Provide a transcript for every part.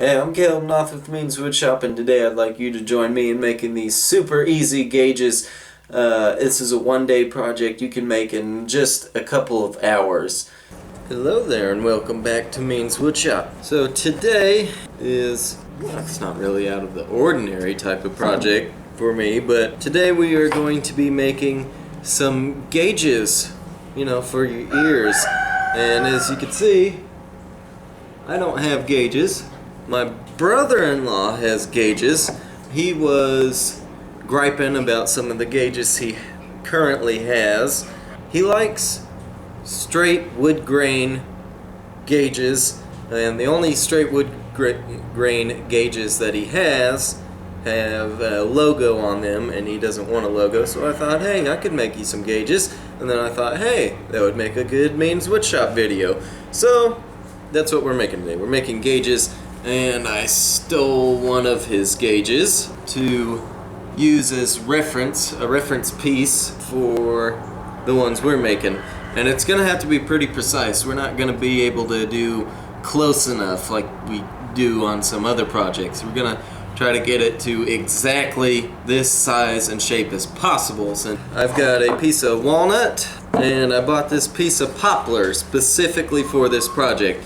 Hey, I'm Caleb Noth with Woodshop, and today I'd like you to join me in making these super easy gauges. This is a one-day project you can make in just a couple of hours. Hello there, and welcome back to Woodshop. So today is, well, it's not really out of the ordinary type of project for me, but today we are going to be making some gauges, for your ears. And as you can see, I don't have gauges. My brother-in-law has gauges. He was griping about some of the gauges he currently has. He likes straight wood grain gauges, and the only straight wood grain gauges that he has have a logo on them, and he doesn't want a logo, so I thought, hey, I could make you some gauges. And then I thought, hey, that would make a good Woodshop video. So that's what we're making today. We're making gauges, and I stole one of his gauges to use as a reference piece for the ones we're making. And it's gonna have to be pretty precise. We're not gonna be able to do close enough like we do on some other projects. We're gonna try to get it to exactly this size and shape as possible. So I've got a piece of walnut, and I bought this piece of poplar specifically for this project.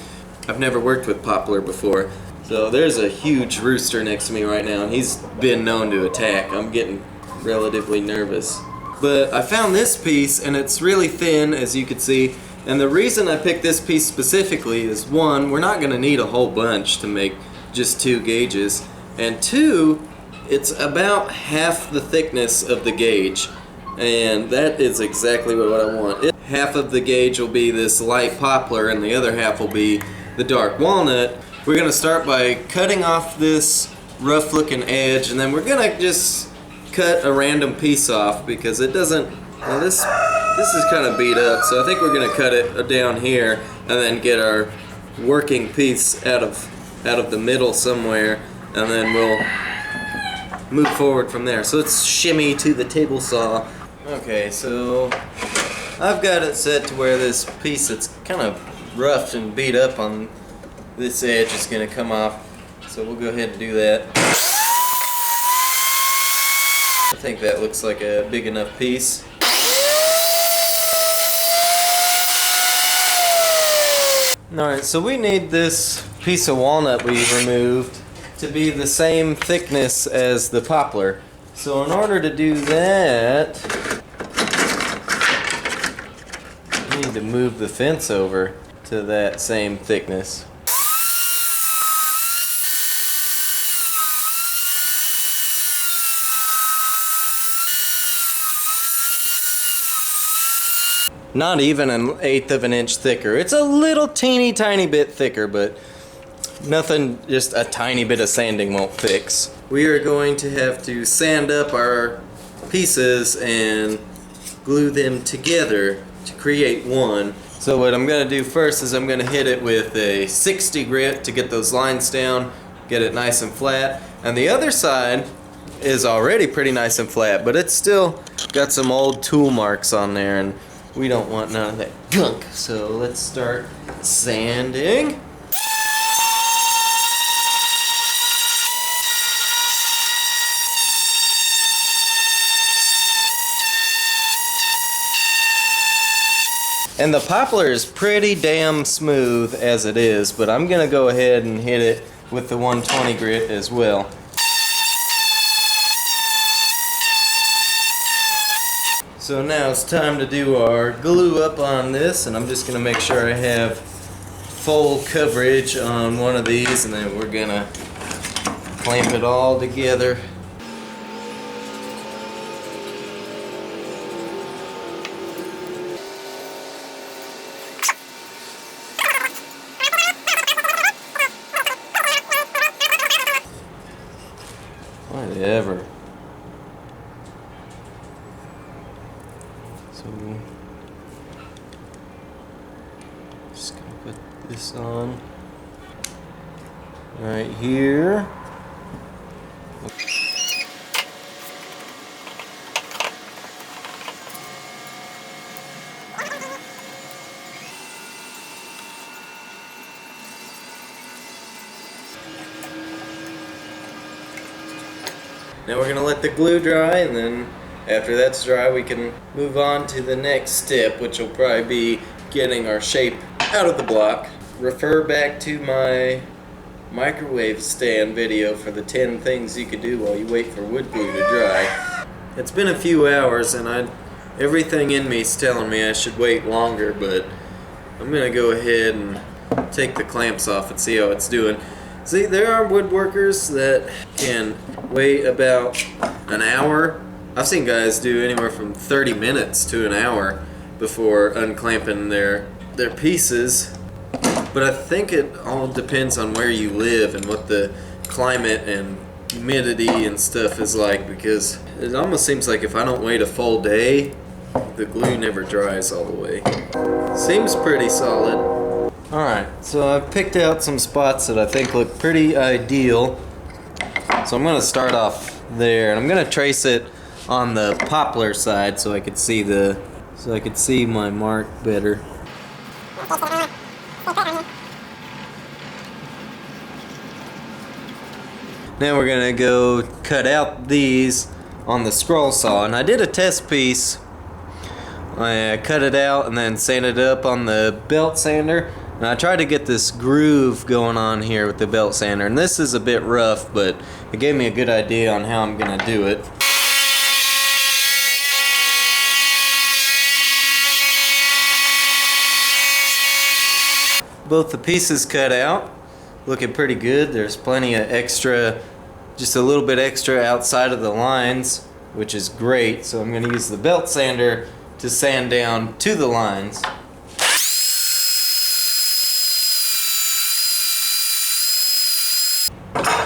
I've never worked with poplar before. So there's a huge rooster next to me right now, and he's been known to attack. I'm getting relatively nervous. But I found this piece, and it's really thin, as you can see. And the reason I picked this piece specifically is, one, we're not gonna need a whole bunch to make just 2 gauges. And 2, it's about half the thickness of the gauge. And that is exactly what I want. Half of the gauge will be this light poplar, and the other half will be the dark walnut. We're gonna start by cutting off this rough looking edge, and then we're gonna just cut a random piece off because it doesn't, well, this is kind of beat up, so I think we're gonna cut it down here and then get our working piece out of the middle somewhere, and then we'll move forward from there. So let's shimmy to the table saw. Okay, so I've got it set to where this piece that's kind of rough and beat up on this edge is going to come off, so we'll go ahead and do that. I think that looks like a big enough piece. Alright, so we need this piece of walnut we removed to be the same thickness as the poplar. So in order to do that, we need to move the fence over to that same thickness. Not even 1/8 of an inch thicker. It's a little teeny tiny bit thicker, but nothing just a tiny bit of sanding won't fix. We are going to have to sand up our pieces and glue them together to create one. So what I'm going to do first is I'm going to hit it with a 60 grit to get those lines down, get it nice and flat. And the other side is already pretty nice and flat, but it's still got some old tool marks on there, and we don't want none of that gunk. So let's start sanding. And the poplar is pretty damn smooth as it is, but I'm gonna go ahead and hit it with the 120 grit as well. So now it's time to do our glue up on this, and I'm just gonna make sure I have full coverage on one of these, and then we're gonna clamp it all together. Whatever. So just gonna put this on right here. Now we're going to let the glue dry, and then after that's dry we can move on to the next step, which will probably be getting our shape out of the block. Refer back to my microwave stand video for the 10 things you could do while you wait for wood glue to dry. It's been a few hours and everything in me is telling me I should wait longer, but I'm going to go ahead and take the clamps off and see how it's doing. See, there are woodworkers that can wait about an hour. I've seen guys do anywhere from 30 minutes to an hour before unclamping their pieces. But I think it all depends on where you live and what the climate and humidity and stuff is like, because it almost seems like if I don't wait a full day, the glue never dries all the way. Seems pretty solid. Alright, so I've picked out some spots that I think look pretty ideal. So I'm going to start off there, and I'm going to trace it on the poplar side so I could see my mark better. Now we're going to go cut out these on the scroll saw, and I did a test piece. I cut it out and then sanded it up on the belt sander. And I tried to get this groove going on here with the belt sander, and this is a bit rough, but it gave me a good idea on how I'm going to do it. Both the pieces cut out, looking pretty good. There's plenty of extra, just a little bit extra outside of the lines, which is great. So I'm going to use the belt sander to sand down to the lines.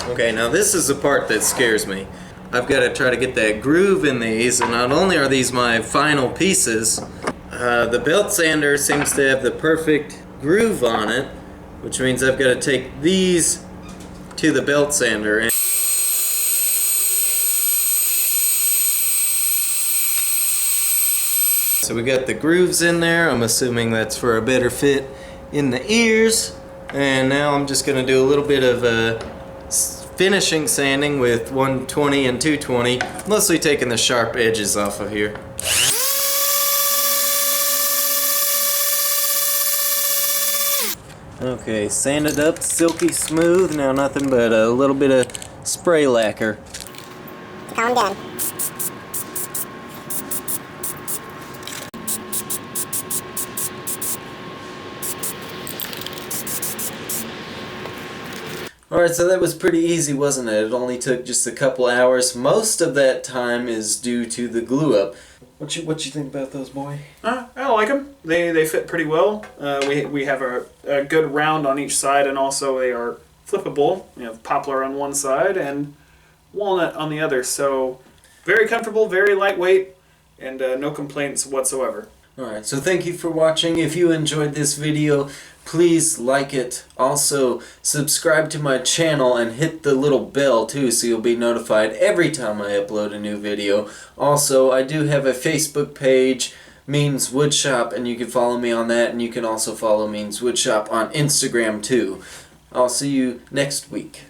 Okay, now this is the part that scares me. I've got to try to get that groove in these, and not only are these my final pieces, the belt sander seems to have the perfect groove on it, which means I've got to take these to the belt sander. So we got the grooves in there. I'm assuming that's for a better fit in the ears. And now I'm just going to do a little bit of finishing sanding with 120 and 220, mostly taking the sharp edges off of here. Okay, sanded up, silky smooth. Now nothing but a little bit of spray lacquer. Calm down. Alright, so that was pretty easy, wasn't it? It only took just a couple hours. Most of that time is due to the glue up. What you think about those, boy? I like them. They fit pretty well. We have a good round on each side, and also they are flippable. You have poplar on one side and walnut on the other. So very comfortable, very lightweight, and no complaints whatsoever. Alright, so thank you for watching. If you enjoyed this video, please like it. Also, subscribe to my channel and hit the little bell too so you'll be notified every time I upload a new video. Also, I do have a Facebook page, Means Woodshop, and you can follow me on that, and you can also follow Means Woodshop on Instagram too. I'll see you next week.